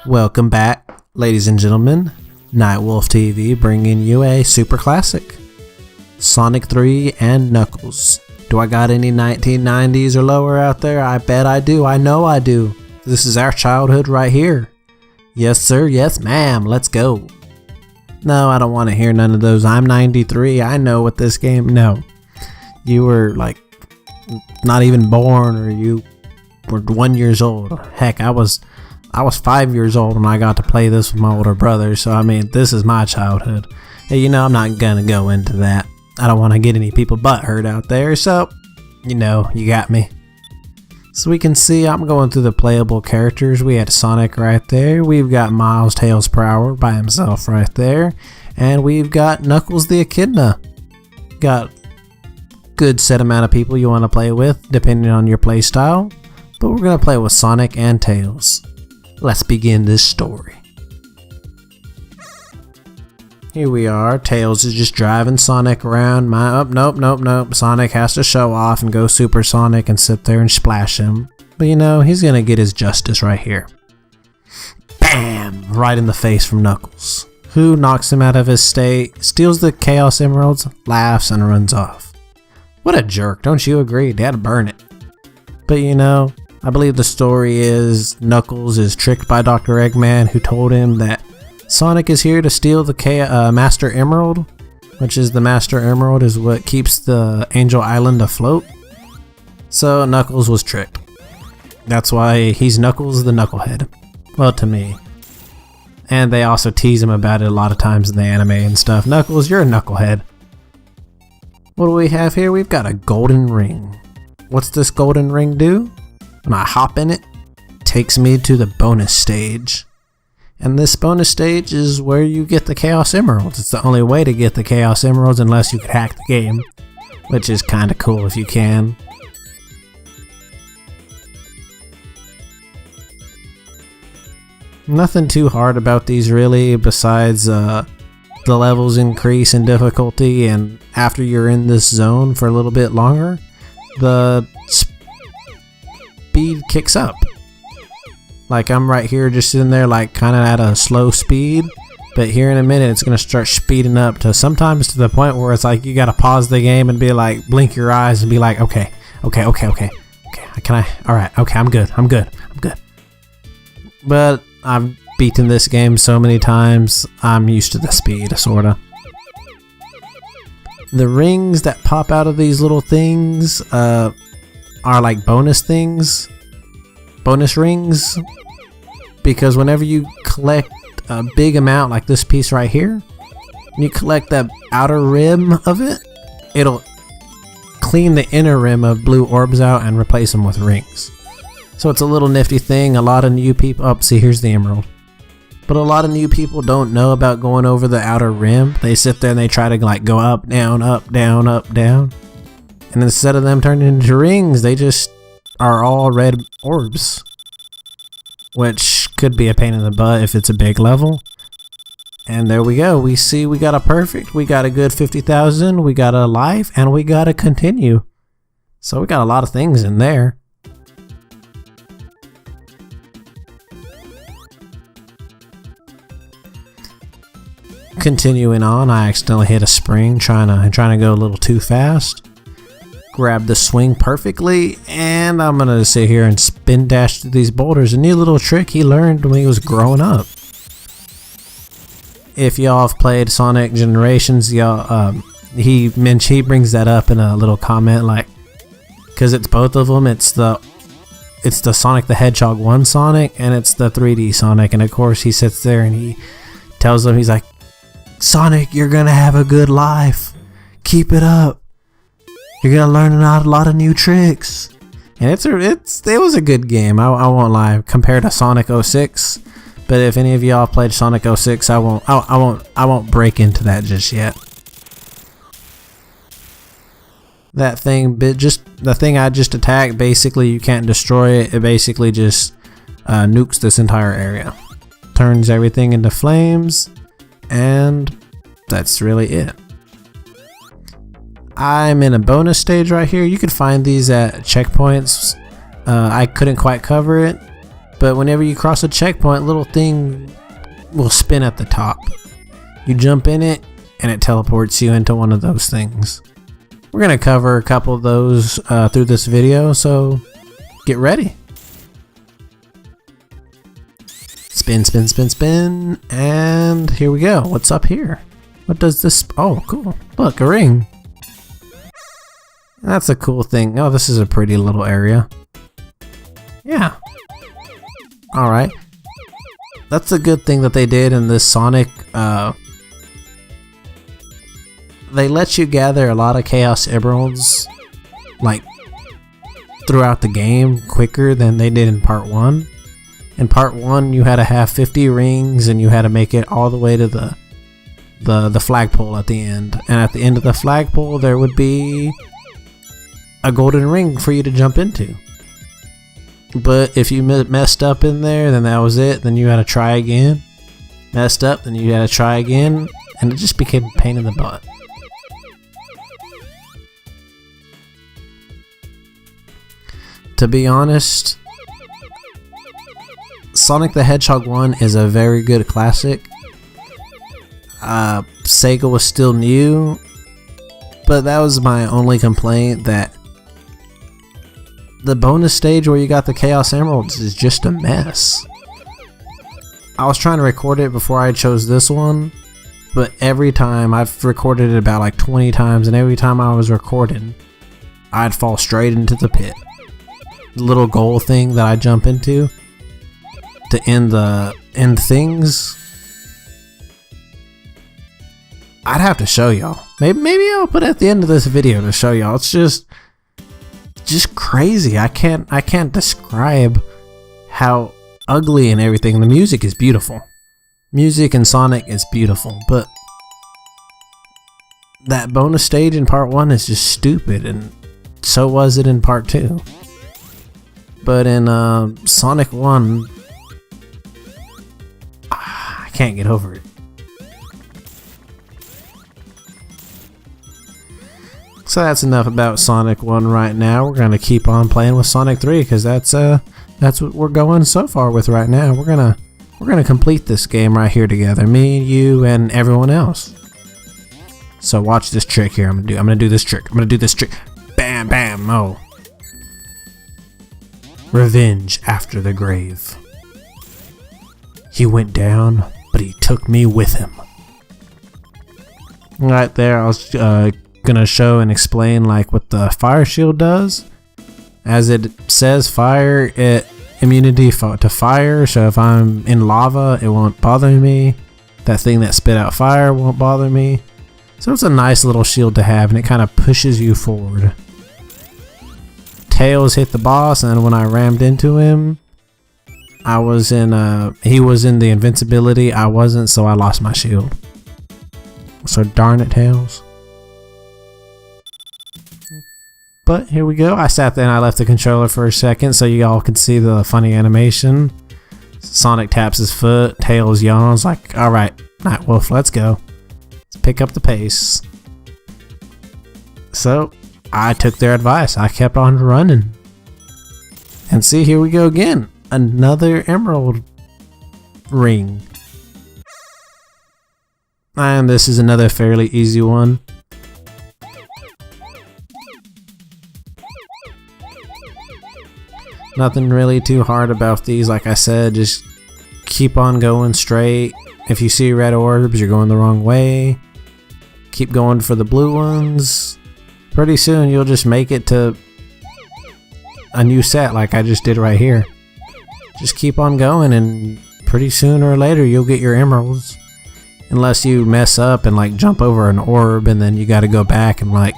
Welcome back, ladies and gentlemen. Nightwolf TV bringing you a super classic, Sonic 3 and Knuckles. Do I got any 1990s or lower out there? I bet I do. I know I do. This is our childhood right here. Yes sir, yes ma'am, let's go. No, I don't want to hear none of those. I'm 93, I know what this game... No. You were like not even born, or you were 1 year old. Heck, I was 5 years old when I got to play this with my older brother, so I mean, this is my childhood. Hey, I'm not gonna go into that. I don't want to get any people butthurt out there, so, you got me. So we can see I'm going through the playable characters. We had Sonic right there. We've got Miles Tails per Hour by himself right there. And we've got Knuckles the Echidna. Got good set amount of people you want to play with, depending on your play style. But we're going to play with Sonic and Tails. Let's begin this story. Here we are. Tails is just driving Sonic around. Nope. Sonic has to show off and go Super Sonic and sit there and splash him. But he's gonna get his justice right here. Bam! Right in the face from Knuckles, who knocks him out of his state, steals the Chaos Emeralds, laughs, and runs off. What a jerk, don't you agree? Dad burn it. But I believe the story is Knuckles is tricked by Dr. Eggman, who told him that Sonic is here to steal the Master Emerald, which is the Master Emerald is what keeps the Angel Island afloat. So Knuckles was tricked. That's why he's Knuckles the Knucklehead. Well, to me. And they also tease him about it a lot of times in the anime and stuff. Knuckles, you're a knucklehead. What do we have here? We've got a golden ring. What's this golden ring do? When I hop in it, it takes me to the bonus stage. And this bonus stage is where you get the Chaos Emeralds. It's the only way to get the Chaos Emeralds unless you could hack the game, which is kind of cool if you can. Nothing too hard about these really, besides the levels increase in difficulty, and after you're in this zone for a little bit longer, the speed kicks up. Like I'm right here just sitting there like kind of at a slow speed, but here in a minute it's going to start speeding up to sometimes to the point where it's like you got to pause the game and be like, blink your eyes and be like, okay, alright, okay, I'm good. But I've beaten this game so many times, I'm used to the speed, sorta. The rings that pop out of these little things are like bonus things. Bonus rings, because whenever you collect a big amount like this piece right here, and you collect the outer rim of it, it'll clean the inner rim of blue orbs out and replace them with rings. So it's a little nifty thing. A lot of new people, see, here's the emerald, but a lot of new people don't know about going over the outer rim. They sit there and they try to like go up, down, and instead of them turning into rings, they just are all red orbs, which could be a pain in the butt if it's a big level. And there we go. We see we got a perfect, we got a good 50,000, we got a life, and we got to continue. So we got a lot of things in there. Continuing on, I accidentally hit a spring trying to go a little too fast. Grab the swing perfectly, and I'm gonna sit here and spin dash through these boulders. A new little trick he learned when he was growing up. If y'all have played Sonic Generations, y'all he brings that up in a little comment, like, because it's both of them. It's the Sonic the Hedgehog 1 Sonic, and it's the 3D Sonic. And of course he sits there and he tells them, he's like, Sonic, you're gonna have a good life, keep it up. You're gonna learn a lot of new tricks, and it was a good game. I won't lie compared to Sonic 06. But if any of y'all played Sonic 06, I won't break into that just yet. That thing, the thing I just attacked, basically you can't destroy it. It basically just nukes this entire area, turns everything into flames, and that's really it. I'm in a bonus stage right here. You can find these at checkpoints. I couldn't quite cover it, But whenever you cross a checkpoint, little thing will spin at the top. You jump in it and it teleports you into one of those things. We're going to cover a couple of those through this video, so get ready. Spin, spin, spin, spin, and here we go. What's up here? What does this? Oh, cool. Look, a ring. That's a cool thing. Oh, this is a pretty little area. Yeah. Alright. That's a good thing that they did in this Sonic. They let you gather a lot of Chaos Emeralds, like, throughout the game quicker than they did in Part 1. In Part 1, you had to have 50 rings and you had to make it all the way to the flagpole at the end. And at the end of the flagpole, there would be a golden ring for you to jump into. But if you messed up in there, then that was it. Then you had to try again. Messed up, then you had to try again. And it just became a pain in the butt. To be honest, Sonic the Hedgehog 1 is a very good classic. Sega was still new, but that was my only complaint, that the bonus stage where you got the Chaos Emeralds is just a mess. I was trying to record it before I chose this one, but every time, I've recorded it about like 20 times, and every time I was recording, I'd fall straight into the pit. The little goal thing that I jump into to end things, I'd have to show y'all. Maybe I'll put it at the end of this video to show y'all. It's just crazy. I can't describe how ugly and everything. The music is beautiful. Music in Sonic is beautiful, but that bonus stage in Part 1 is just stupid, and so was it in Part 2. But in Sonic 1, I can't get over it. So that's enough about Sonic 1 right now. We're gonna keep on playing with Sonic 3 because that's what we're going so far with right now. We're gonna complete this game right here together, me, you, and everyone else. So watch this trick here. I'm gonna do this trick. Bam, bam, oh. Revenge after the grave. He went down, but he took me with him. Right there, I was gonna show and explain like what the fire shield does. As it says, fire, immunity to fire, so if I'm in lava, it won't bother me. That thing that spit out fire won't bother me. So it's a nice little shield to have, and it kind of pushes you forward. Tails hit the boss, and when I rammed into him, he was in the invincibility, I wasn't, so I lost my shield. So darn it, Tails. But here we go. I sat there and I left the controller for a second so you all could see the funny animation. Sonic taps his foot, Tails yawns like, alright, Nightwolf, let's go. Let's pick up the pace. So, I took their advice. I kept on running. And see, here we go again. Another emerald ring. And this is another fairly easy one. Nothing really too hard about these. Like I said, just keep on going straight. If you see red orbs, you're going the wrong way. Keep going for the blue ones. Pretty soon you'll just make it to a new set like I just did right here. Just keep on going, and pretty sooner or later you'll get your emeralds. Unless you mess up and like jump over an orb, and then you gotta go back and like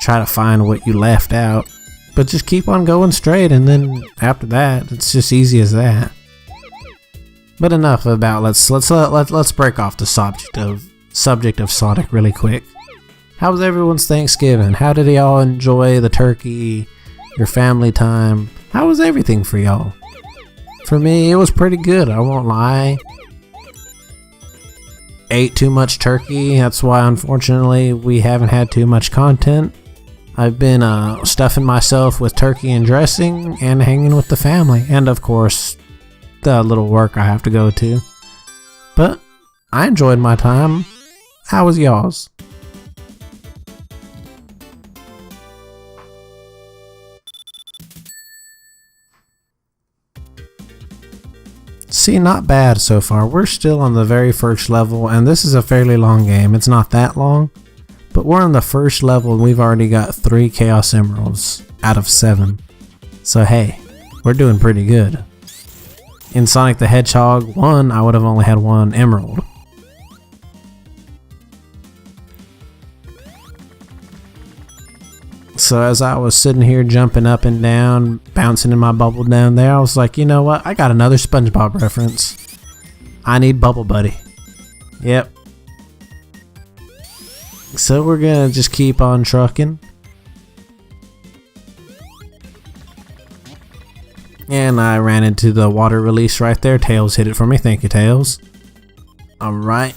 try to find what you left out. But just keep on going straight, and then after that, it's just easy as that. But enough about let's break off the subject of Sonic really quick. How was everyone's Thanksgiving? How did y'all enjoy the turkey, your family time? How was everything for y'all? For me, it was pretty good, I won't lie. Ate too much turkey, that's why unfortunately we haven't had too much content. I've been stuffing myself with turkey and dressing and hanging with the family, and of course the little work I have to go to. But I enjoyed my time. How was y'all's? See, not bad so far. We're still on the very first level, and this is a fairly long game. It's not that long, but we're on the first level and we've already got 3 Chaos Emeralds out of 7. So hey, we're doing pretty good. In Sonic the Hedgehog 1, I would have only had 1 emerald. So as I was sitting here jumping up and down, bouncing in my bubble down there, I was like, you know what? I got another SpongeBob reference. I need Bubble Buddy. Yep. So we're gonna just keep on trucking. And I ran into the water release right there. Tails hit it for me. Thank you, Tails. Alright.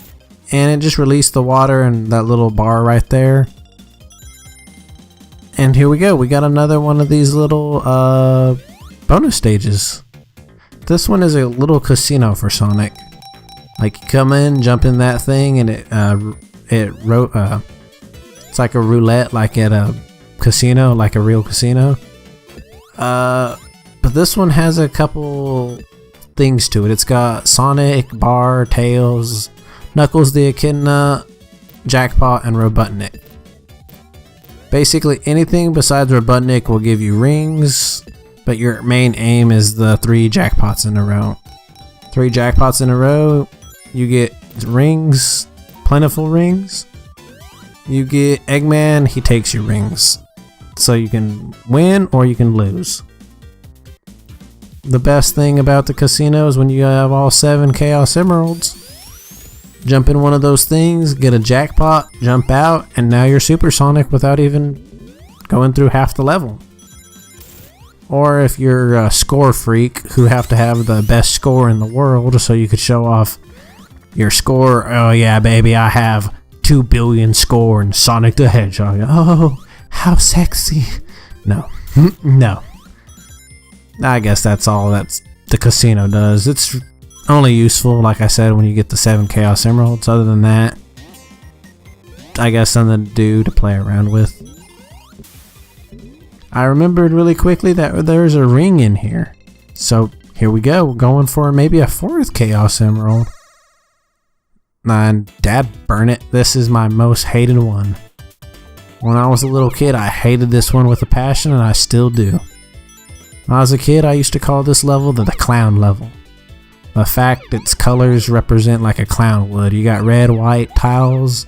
And it just released the water in that little bar right there. And here we go. We got another one of these little bonus stages. This one is a little casino for Sonic. Like, you come in, jump in that thing, and it's like a roulette, like at a casino, like a real casino. But this one has a couple things to it. It's got Sonic, Bar, Tails, Knuckles the Echidna, Jackpot, and Robotnik. Basically anything besides Robotnik will give you rings, but your main aim is the 3 jackpots in a row. 3 jackpots in a row, you get rings, plentiful rings. You get Eggman, he takes your rings. So you can win or you can lose. The best thing about the casino is when you have all 7 Chaos Emeralds, jump in one of those things, get a jackpot, jump out, and now you're Supersonic without even going through half the level. Or if you're a score freak who have to have the best score in the world so you could show off your score. Oh yeah, baby, I have 2 billion score in Sonic the Hedgehog. Oh, how sexy. No. No. I guess that's all that the casino does. It's only useful, like I said, when you get the 7 Chaos Emeralds. Other than that, I guess something to do to play around with. I remembered really quickly that there's a ring in here. So here we go. We're going for maybe a 4th Chaos Emerald. And dad burn it. This is my most hated one. When I was a little kid, I hated this one with a passion, and I still do. When I was a kid, I used to call this level the clown level. The fact its colors represent like a clown would. You got red, white tiles,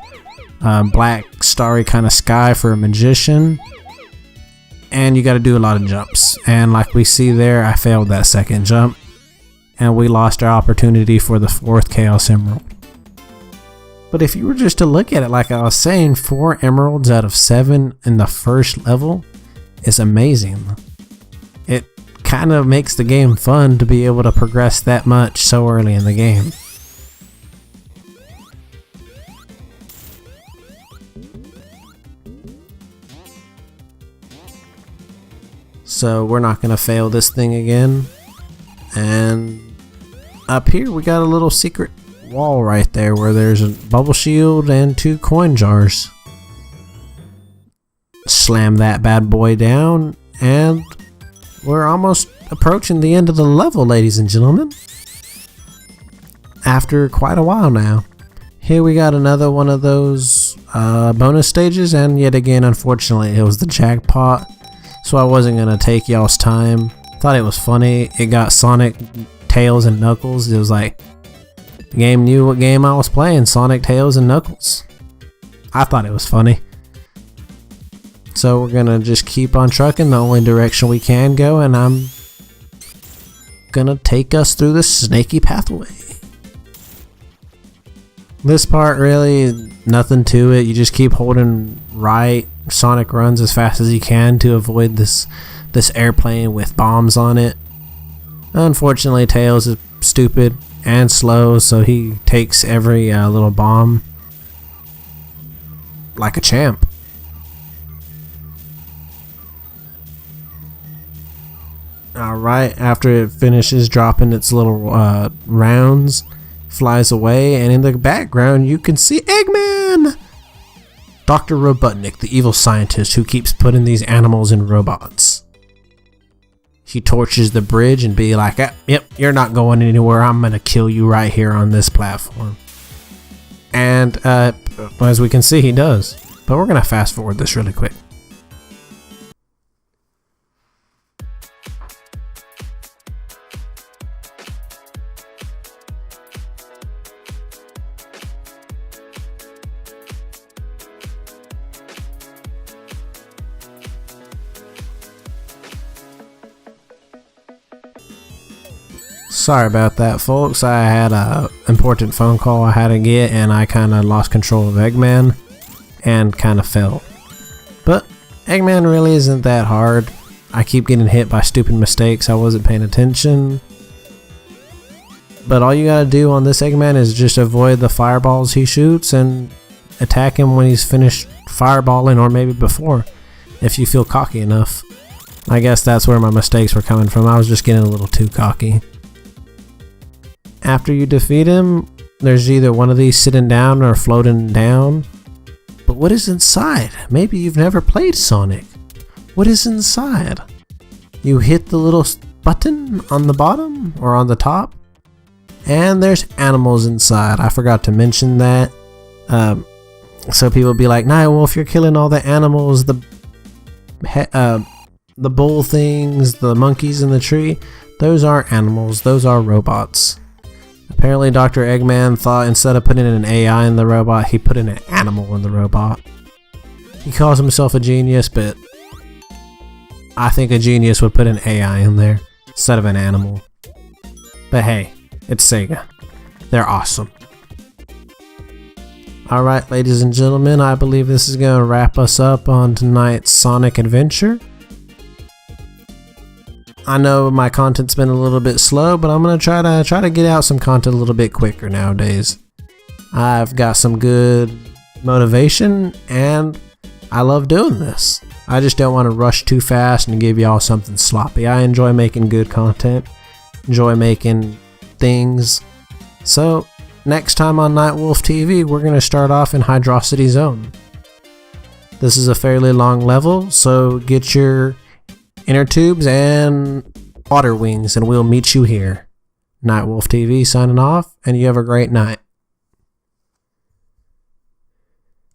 black starry kind of sky for a magician, and you got to do a lot of jumps. And like we see there, I failed that 2nd jump, and we lost our opportunity for the 4th Chaos Emerald. But if you were just to look at it, like I was saying, 4 emeralds out of 7 in the first level is amazing. It kind of makes the game fun to be able to progress that much so early in the game. So we're not going to fail this thing again. And up here we got a little secret wall right there where there's a bubble shield and 2 coin jars. Slam that bad boy down, and we're almost approaching the end of the level, ladies and gentlemen. After quite a while now. Here we got another one of those bonus stages, and yet again, unfortunately, it was the jackpot. So I wasn't going to take y'all's time. Thought it was funny. It got Sonic, Tails, and Knuckles. It was like, the game knew what game I was playing. Sonic, Tails, and Knuckles. I thought it was funny. So we're gonna just keep on trucking the only direction we can go, and I'm gonna take us through the snaky pathway. This part really, nothing to it. You just keep holding right. Sonic runs as fast as he can to avoid this airplane with bombs on it. Unfortunately, Tails is stupid and slow, so he takes every little bomb like a champ. Alright, after it finishes dropping its little rounds, flies away, and in the background you can see Eggman! Dr. Robotnik, the evil scientist who keeps putting these animals in robots. He torches the bridge and be like, yep, you're not going anywhere, I'm gonna kill you right here on this platform. And as we can see, he does. But we're gonna fast forward this really quick. Sorry about that, folks. I had a important phone call I had to get, and I kind of lost control of Eggman and kind of fell. But Eggman really isn't that hard. I keep getting hit by stupid mistakes. I wasn't paying attention. But all you gotta do on this Eggman is just avoid the fireballs he shoots and attack him when he's finished fireballing, or maybe before, if you feel cocky enough. I guess that's where my mistakes were coming from. I was just getting a little too cocky. After you defeat him, there's either one of these sitting down or floating down. But what is inside? Maybe you've never played Sonic. What is inside? You hit the little button on the bottom or on the top, and there's animals inside. I forgot to mention that. So people be like, "Nah, Wolf, you're killing all the animals, the bull things, the monkeys in the tree. Those aren't animals, those are robots." Apparently Dr. Eggman thought instead of putting an AI in the robot, he put in an animal in the robot. He calls himself a genius, but I think a genius would put an AI in there instead of an animal. But hey, it's Sega. They're awesome. Alright, ladies and gentlemen, I believe this is going to wrap us up on tonight's Sonic Adventure. I know my content's been a little bit slow, but I'm gonna try to get out some content a little bit quicker nowadays. I've got some good motivation, and I love doing this. I just don't want to rush too fast and give y'all something sloppy. I enjoy making good content, enjoy making things. So next time on Nightwolf TV, we're gonna start off in Hydrocity Zone. This is a fairly long level, so get your inner tubes and water wings, and we'll meet you here. Nightwolf TV signing off, and you have a great night.